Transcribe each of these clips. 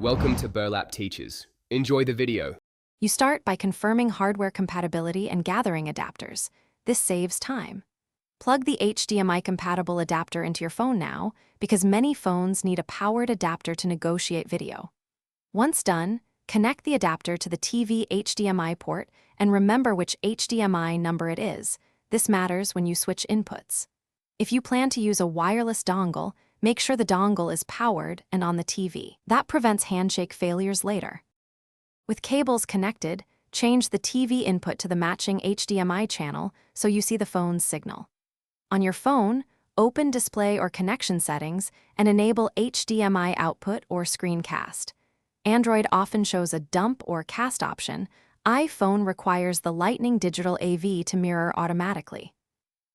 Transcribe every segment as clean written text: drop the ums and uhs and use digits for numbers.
Welcome to Burlap Teachers. Enjoy the video. You start by confirming hardware compatibility and gathering adapters. This saves time. Plug the HDMI-compatible adapter into your phone now, because many phones need a powered adapter to negotiate video. Once done, connect the adapter to the TV HDMI port and remember which HDMI number it is. This matters when you switch inputs. If you plan to use a wireless dongle, make sure the dongle is powered and on the TV. That prevents handshake failures later. With cables connected, change the TV input to the matching HDMI channel so you see the phone's signal. On your phone, open Display or Connection settings and enable HDMI output or screencast. Android often shows a dump or cast option. iPhone requires the Lightning Digital AV to mirror automatically.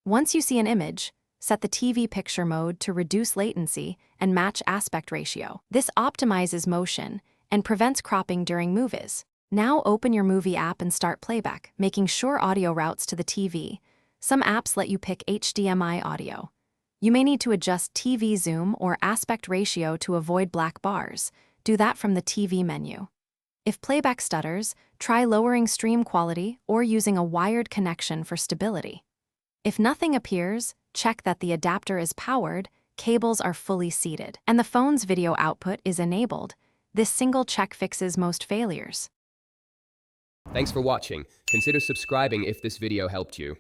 Once you see an image, set the TV picture mode to reduce latency and match aspect ratio. This optimizes motion and prevents cropping during movies. Now open your movie app and start playback, making sure audio routes to the TV. Some apps let you pick HDMI audio. You may need to adjust TV zoom or aspect ratio to avoid black bars. Do that from the TV menu. If playback stutters, try lowering stream quality or using a wired connection for stability. If nothing appears, check that the adapter is powered, cables are fully seated, and the phone's video output is enabled. This single check fixes most failures. Thanks for watching. Consider subscribing if this video helped you.